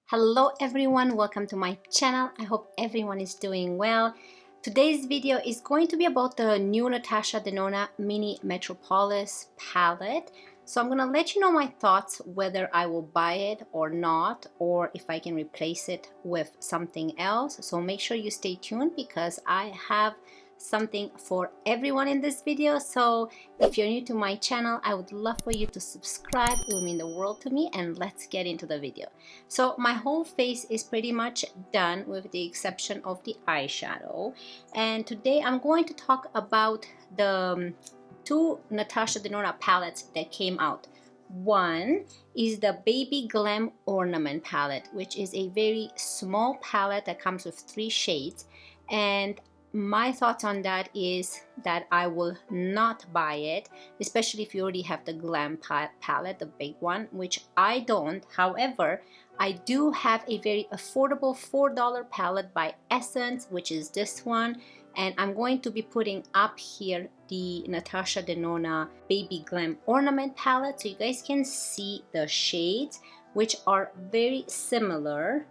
Hello everyone, welcome to my channel. I hope everyone is doing well. Today's video is going to be about the new Natasha Denona Mini Metropolis palette. So I'm going to let you know my thoughts whether I will buy it or not, or if I can replace it with something else. So make sure you stay tuned because I have something for everyone in this video. So if you're new to my channel, I would love for you to subscribe. It would mean the world to me, and let's get into the video. So my whole face is pretty much done with the exception of the eyeshadow, and today I'm going to talk about the two Natasha Denona palettes that came out. One is the Baby Glam Ornament Palette, which is a very small palette that comes with 3 shades, and my thoughts on that is that I will not buy it, especially if you already have the Glam palette, the big one, which I don't. However, I do have a very affordable $4 palette by Essence, which is this one, and I'm going to be putting up here the Natasha Denona Baby Glam Ornament Palette so you guys can see the shades, which are very similar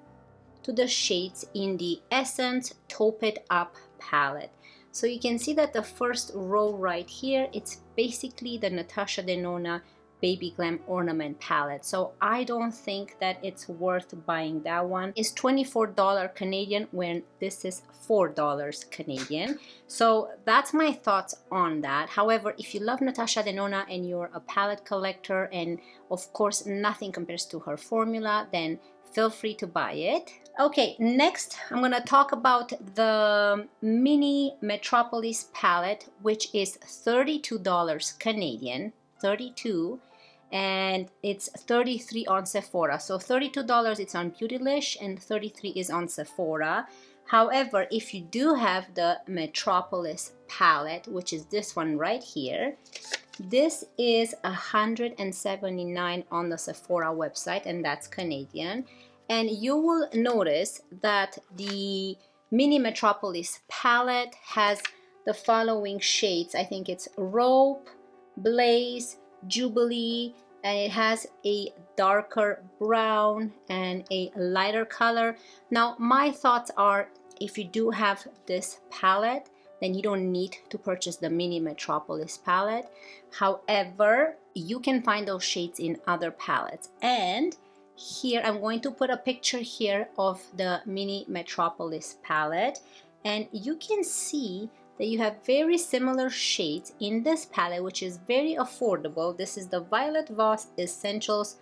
to the shades in the Essence Taupe Up palette. So you can see that the first row right here, it's basically the Natasha Denona Baby Glam Ornament Palette. So I don't think that it's worth buying that one. It's $24 Canadian when this is $4 Canadian. So that's my thoughts on that. However, if you love Natasha Denona and you're a palette collector, and of course nothing compares to her formula, then feel free to buy it. Okay, next I'm gonna talk about the Mini Metropolis palette, which is $32 Canadian, 32, and it's 33 on Sephora. So $32 it's on Beautylish and 33 is on Sephora. However, if you do have the Metropolis palette, which is this one right here, this is $179 on the Sephora website, and that's Canadian. And you will notice that the Mini Metropolis palette has the following shades. I think it's Rope, Blaze, Jubilee, and it has a darker brown and a lighter color. Now, my thoughts are, if you do have this palette, then you don't need to purchase the Mini Metropolis palette. However, you can find those shades in other palettes. And here I'm going to put a picture here of the Mini Metropolis palette, and you can see that you have very similar shades in this palette, which is very affordable. This is the Violet Voss Essentials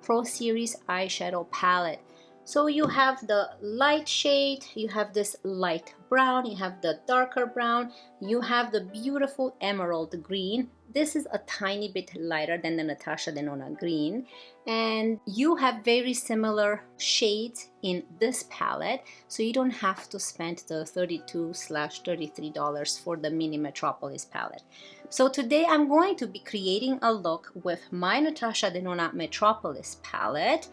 Pro Series Eyeshadow Palette. So you have the light shade, you have this light brown, you have the darker brown, you have the beautiful emerald green. This is a tiny bit lighter than the Natasha Denona green, and you have very similar shades in this palette, so you don't have to spend the $32/$33 for the Mini Metropolis palette. So today I'm going to be creating a look with my Natasha Denona Metropolis palette,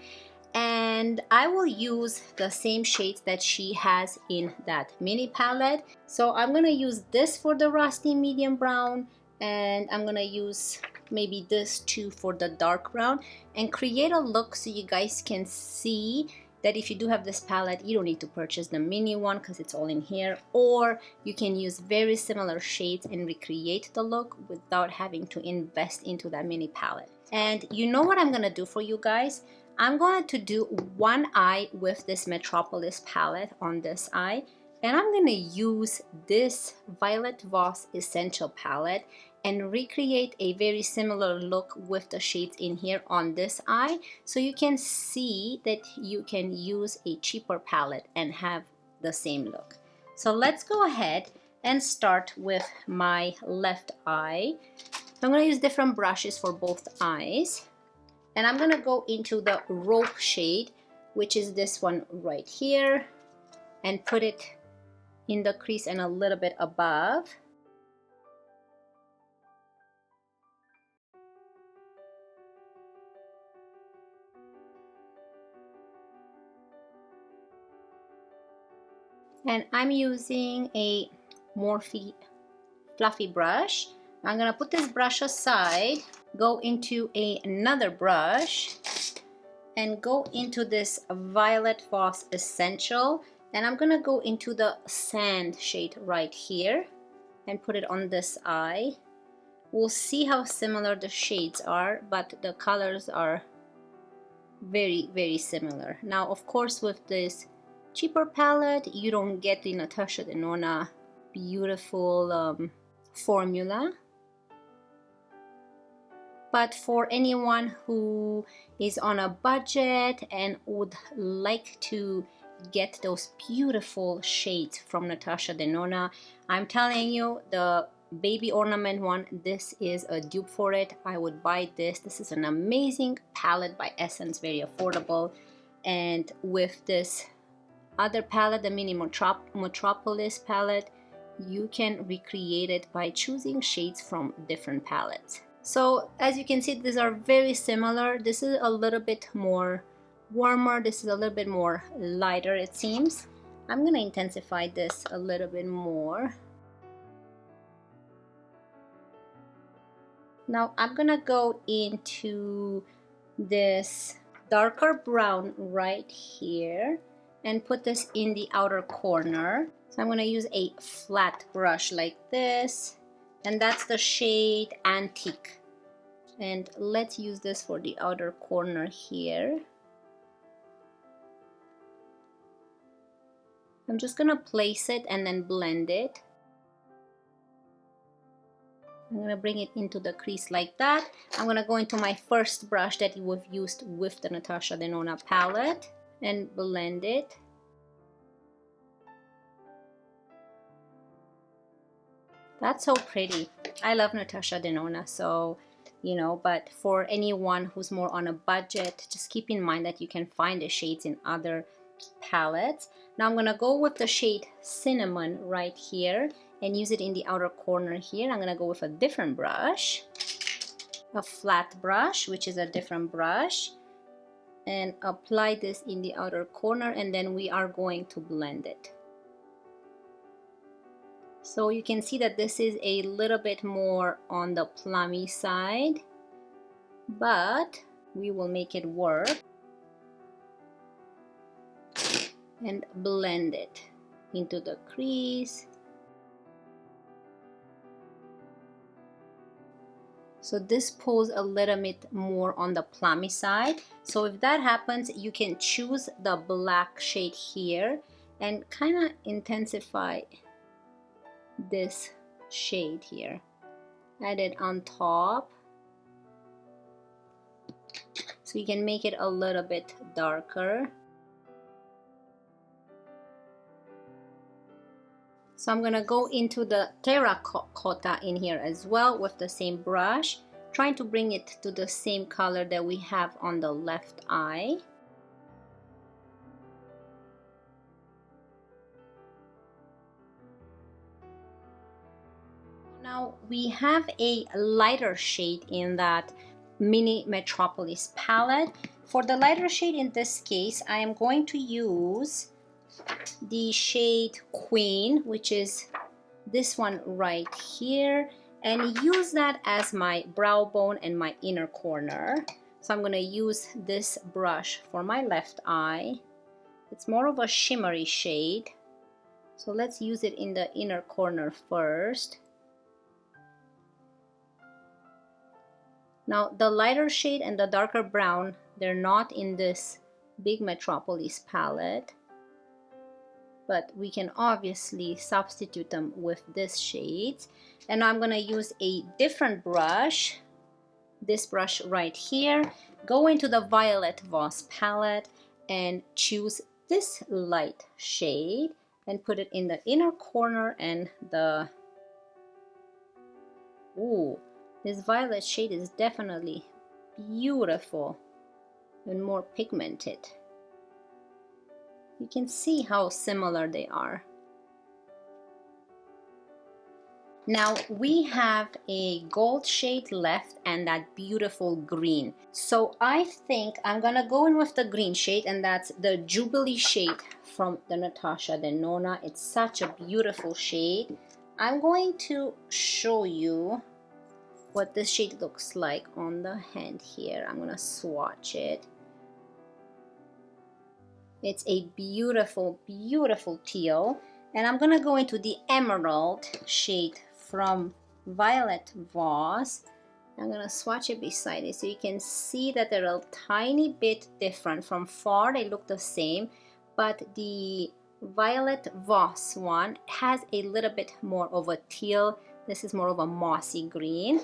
and I will use the same shades that she has in that mini palette. So I'm gonna use this for the rusty medium brown, and I'm gonna use maybe this too for the dark brown, and create a look so you guys can see that if you do have this palette, you don't need to purchase the mini one because it's all in here, or you can use very similar shades and recreate the look without having to invest into that mini palette. And you know what I'm gonna do for you guys? I'm going to do one eye with this Metropolis palette on this eye, and I'm going to use this Violet Voss Essential palette and recreate a very similar look with the shades in here on this eye, so you can see that you can use a cheaper palette and have the same look. So let's go ahead and start with my left eye. I'm going to use different brushes for both eyes. And I'm gonna go into the Rope shade, which is this one right here, and put it in the crease and a little bit above. And I'm using a Morphe fluffy brush. I'm gonna put this brush aside, go into another brush, and go into this Violet Voss Essential, and I'm gonna go into the sand shade right here and put it on this eye. We'll see how similar the shades are, but the colors are very, very similar. Now, of course, with this cheaper palette, you don't get the Natasha Denona beautiful formula. But for anyone who is on a budget and would like to get those beautiful shades from Natasha Denona, I'm telling you, the baby ornament one, this is a dupe for it. I would buy this. This is an amazing palette by Essence, very affordable. And with this other palette, the mini Metropolis palette, you can recreate it by choosing shades from different palettes. So as you can see, these are very similar. This is a little bit more warmer. This is a little bit more lighter, it seems. I'm gonna intensify this a little bit more. Now I'm gonna go into this darker brown right here and put this in the outer corner. So I'm gonna use a flat brush like this, and that's the shade Antique. And let's use this for the outer corner here. I'm just gonna place it and then blend it. I'm gonna bring it into the crease like that. I'm gonna go into my first brush that we've used with the Natasha Denona palette and blend it. That's so pretty. I love Natasha Denona, so you know, but for anyone who's more on a budget, just keep in mind that you can find the shades in other palettes. Now I'm gonna go with the shade Cinnamon right here and use it in the outer corner here. I'm gonna go with a different brush, a flat brush, which is a different brush, and apply this in the outer corner, and then we are going to blend it. So you can see that this is a little bit more on the plummy side, but we will make it work and blend it into the crease. So this pulls a little bit more on the plummy side. So if that happens, you can choose the black shade here and kind of intensify this shade here. Add it on top so you can make it a little bit darker. So I'm gonna go into the terracotta in here as well with the same brush, trying to bring it to the same color that we have on the left eye. Now we have a lighter shade in that mini Metropolis palette. For the lighter shade in this case, I am going to use the shade Queen, which is this one right here, and use that as my brow bone and my inner corner. So I'm going to use this brush for my left eye. It's more of a shimmery shade, so let's use it in the inner corner first. Now the lighter shade and the darker brown, they're not in this big Metropolis palette, but we can obviously substitute them with this shades. And I'm gonna use a different brush, this brush right here, go into the Violet Voss palette and choose this light shade and put it in the inner corner and the, ooh, this violet shade is definitely beautiful and more pigmented. You can see how similar they are. Now we have a gold shade left and that beautiful green. So I think I'm gonna go in with the green shade, and that's the Jubilee shade from the Natasha Denona. It's such a beautiful shade. I'm going to show you what this shade looks like on the hand here. I'm gonna swatch it. It's a beautiful, beautiful teal. And I'm gonna go into the emerald shade from Violet Voss. I'm gonna swatch it beside it so you can see that they're a tiny bit different. From far they look the same, but the Violet Voss one has a little bit more of a teal. This is more of a mossy green,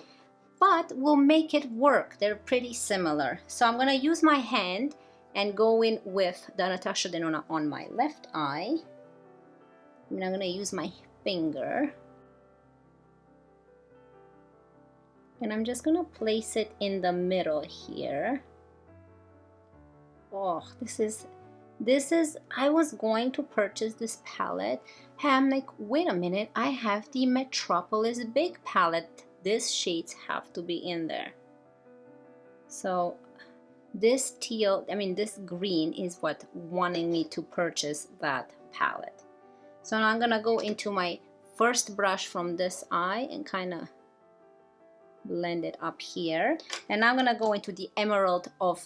but we'll make it work. They're pretty similar. So I'm gonna use my hand and go in with the Natasha Denona on my left eye. And I'm gonna use my finger. And I'm just gonna place it in the middle here. Oh, this is, I was going to purchase this palette. I'm like, wait a minute, I have the Metropolis big palette. These shades have to be in there. So this teal, this green is what wanting me to purchase that palette. So now I'm gonna go into my first brush from this eye and kind of blend it up here. And I'm gonna go into the emerald of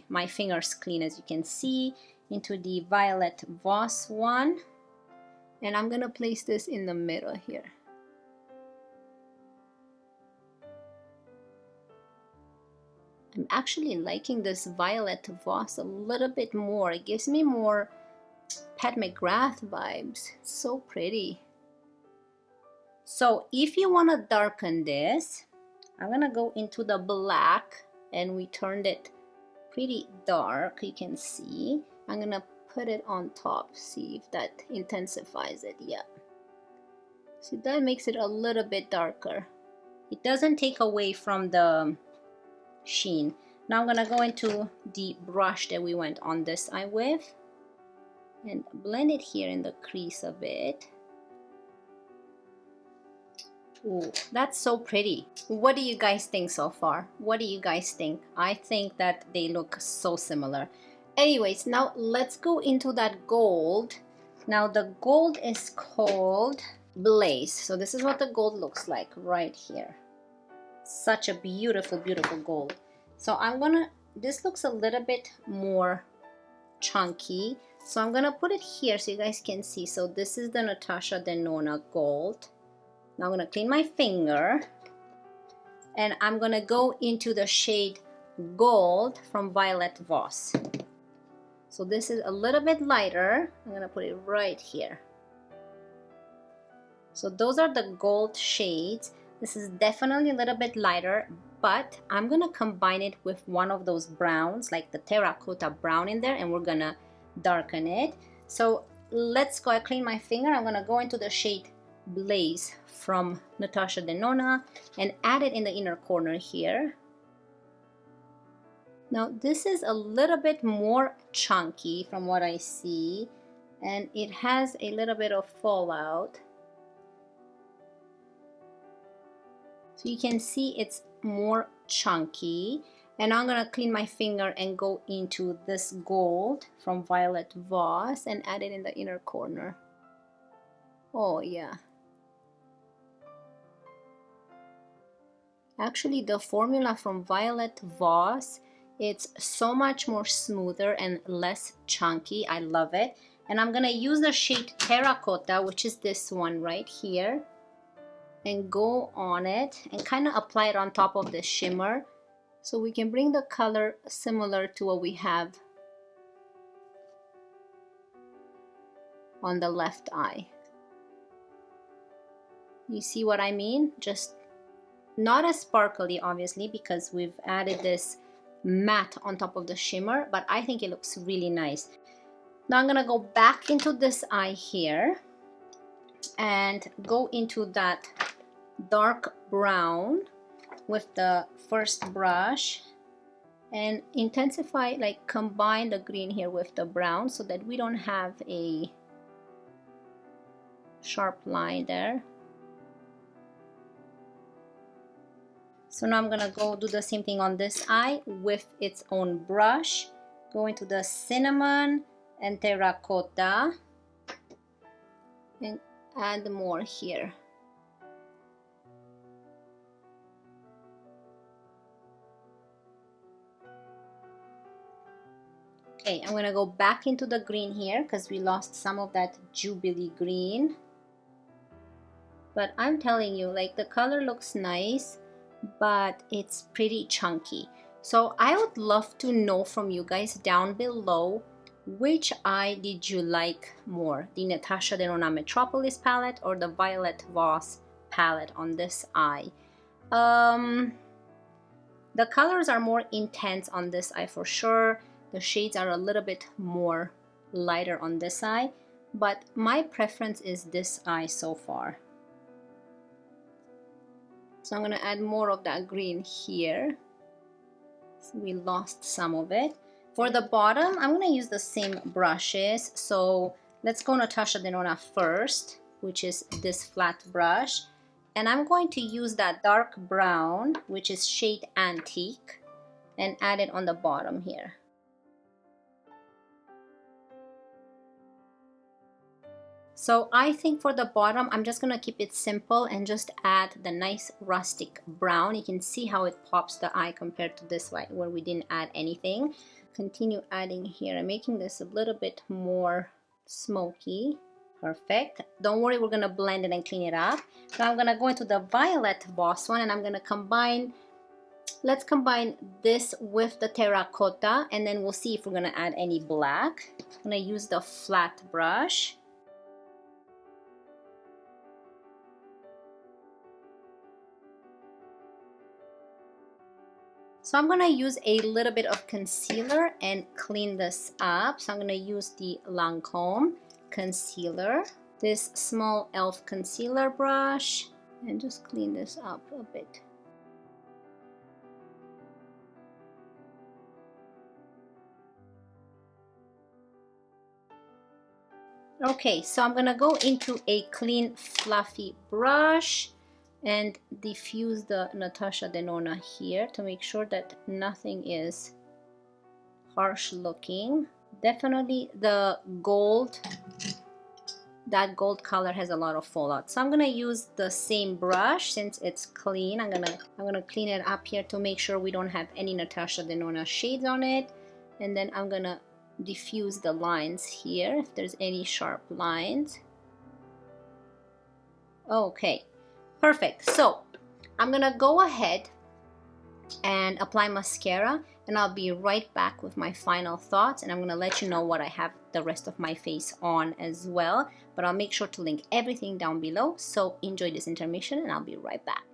my fingers clean, as you can see, into the Violet Voss one. And I'm gonna place this in the middle here. I'm actually liking this Violet Voss a little bit more. It gives me more Pat McGrath vibes. It's so pretty. So if you want to darken this, I'm gonna go into the black, and we turned it pretty dark. You can see I'm gonna put it on top, see if that intensifies it. Yeah, see, that makes it a little bit darker. It doesn't take away from the sheen. Now I'm gonna go into the brush that we went on this eye with and blend it here in the crease a bit. Ooh, that's so pretty. What do you guys think so far? What do you guys think? I think that they look so similar. Anyways, now let's go into that gold. Now the gold is called Blaze. So this is what the gold looks like right here. Such a beautiful, beautiful gold. So this looks a little bit more chunky. So I'm gonna put it here so you guys can see. So this is the Natasha Denona gold. Now I'm gonna clean my finger and I'm gonna go into the shade Gold from Violet Voss. So this is a little bit lighter. I'm gonna put it right here. So those are the gold shades. This is definitely a little bit lighter, but I'm gonna combine it with one of those browns, like the terracotta brown in there, and we're gonna darken it. So let's go. I clean my finger. I'm gonna go into the shade Blaze from Natasha Denona and add it in the inner corner here. Now this is a little bit more chunky from what I see, and it has a little bit of fallout. So you can see it's more chunky. And I'm gonna clean my finger and go into this gold from Violet Voss and add it in the inner corner. Oh yeah. Actually, the formula from Violet Voss, it's so much more smoother and less chunky. I love it. And I'm gonna use the shade Terracotta, which is this one right here, and go on it and kind of apply it on top of the shimmer so we can bring the color similar to what we have on the left eye. You see what I mean? Just not as sparkly, obviously, because we've added this matte on top of the shimmer, but I think it looks really nice. Now I'm gonna go back into this eye here and go into that dark brown with the first brush and intensify, like combine the green here with the brown so that we don't have a sharp line there. So now I'm gonna go do the same thing on this eye with its own brush. Go into the cinnamon and terracotta and add more here. Okay, I'm gonna go back into the green here because we lost some of that Jubilee green. But I'm telling you, like, the color looks nice, but it's pretty chunky. So I would love to know from you guys down below, which eye did you like more? The Natasha Denona Metropolis palette or the Violet Voss palette on this eye? The colors are more intense on this eye for sure. The shades are a little bit more lighter on this eye, but my preference is this eye so far. So I'm going to add more of that green here. So we lost some of it. For the bottom, I'm going to use the same brushes. So let's go Natasha Denona first, which is this flat brush. And I'm going to use that dark brown, which is shade Antique, and add it on the bottom here. So I think for the bottom, I'm just gonna keep it simple and just add the nice rustic brown. You can see how it pops the eye compared to this one where we didn't add anything. Continue adding here and making this a little bit more smoky. Perfect. Don't worry, we're gonna blend it and clean it up. So I'm gonna go into the Violet Voss one and I'm gonna combine, let's combine this with the terracotta and then we'll see if we're gonna add any black. I'm gonna use the flat brush. So I'm gonna use a little bit of concealer and clean this up. So I'm gonna use the Lancome concealer, this small e.l.f. concealer brush, and just clean this up a bit. Okay, so I'm gonna go into a clean fluffy brush and diffuse the Natasha Denona here to make sure that nothing is harsh looking. Definitely the gold, that gold color has a lot of fallout. So I'm gonna use the same brush since it's clean. I'm gonna clean it up here to make sure we don't have any Natasha Denona shades on it. And then I'm gonna diffuse the lines here if there's any sharp lines. Okay. Perfect. So I'm gonna go ahead and apply mascara and I'll be right back with my final thoughts, and I'm gonna let you know what I have the rest of my face on as well, but I'll make sure to link everything down below. So enjoy this intermission and I'll be right back.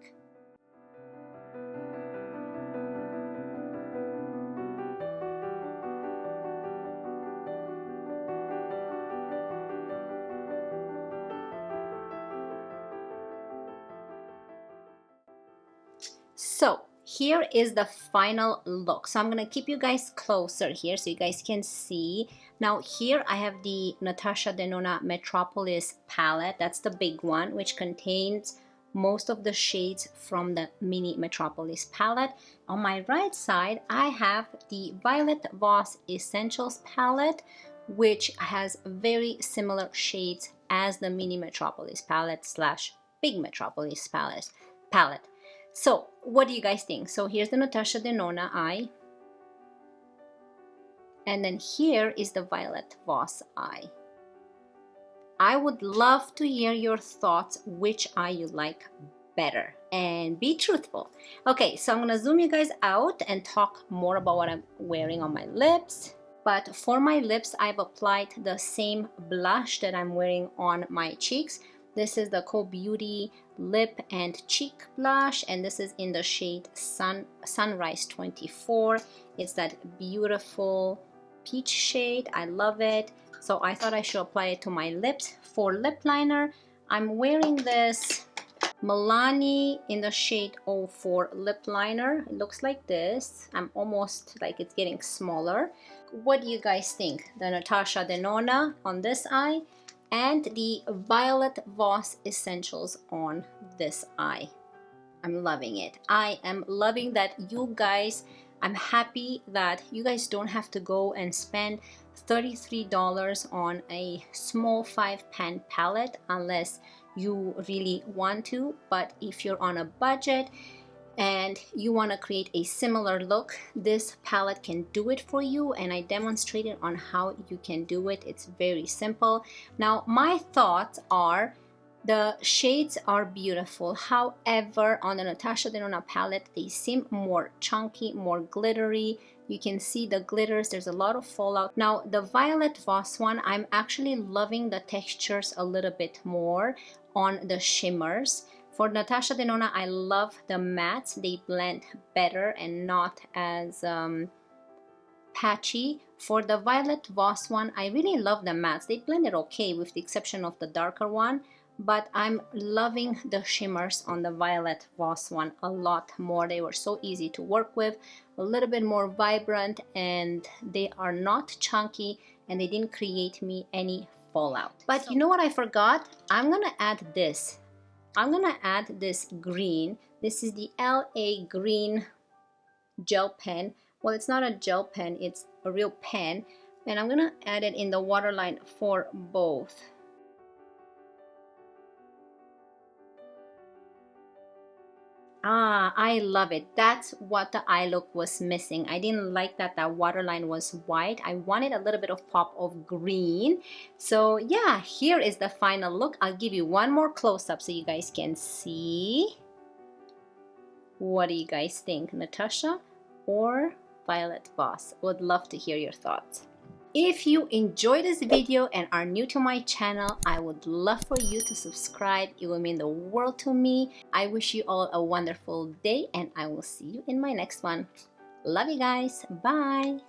So here is the final look. So I'm gonna keep you guys closer here so you guys can see. Now here I have the Natasha Denona Metropolis palette. That's the big one, which contains most of the shades from the mini Metropolis palette. On my right side, I have the Violet Voss Essentials palette, which has very similar shades as the mini Metropolis palette slash big Metropolis palette. So what do you guys think? So here's the Natasha Denona eye. And then here is the Violet Voss eye. I would love to hear your thoughts, which eye you like better, and be truthful. Okay, so I'm gonna zoom you guys out and talk more about what I'm wearing on my lips. But for my lips, I've applied the same blush that I'm wearing on my cheeks. This is the Co Beauty Lip and Cheek Blush, and this is in the shade Sunrise 24. It's that beautiful peach shade. I love it. So I thought I should apply it to my lips. For lip liner, I'm wearing this Milani in the shade 04 lip liner. It looks like this. I'm almost like it's getting smaller. What do you guys think? The Natasha Denona on this eye and the Violet Voss Essentials on this eye. I'm loving it. I am loving that you guys, I'm happy that you guys don't have to go and spend $33 on a small 5-pan palette unless you really want to. But if you're on a budget and you want to create a similar look, this palette can do it for you, and I demonstrated on how you can do it. It's very simple. Now my thoughts are, the shades are beautiful, however on the Natasha Denona palette they seem more chunky, more glittery. You can see the glitters, there's a lot of fallout. Now the Violet Voss one, I'm actually loving the textures a little bit more on the shimmers. For Natasha Denona, I love the mattes. They blend better and not as patchy. For the Violet Voss one, I really love the mattes. They blended okay with the exception of the darker one, but I'm loving the shimmers on the Violet Voss one a lot more. They were so easy to work with, a little bit more vibrant, and they are not chunky, and they didn't create me any fallout. But you know what I forgot? I'm gonna add this. I'm gonna add this green. This is the LA green gel pen. Well, it's not a gel pen, it's a real pen, and I'm gonna add it in the waterline for both. Ah, I love it. That's what the eye look was missing. I didn't like that that waterline was white. I wanted a little bit of pop of green. So yeah, here is the final look. I'll give you one more close-up so you guys can see. What do you guys think, Natasha or Violet Voss? Would love to hear your thoughts. If you enjoyed this video and are new to my channel, I would love for you to subscribe. It will mean the world to me. I wish you all a wonderful day, and I will see you in my next one. Love you guys. Bye.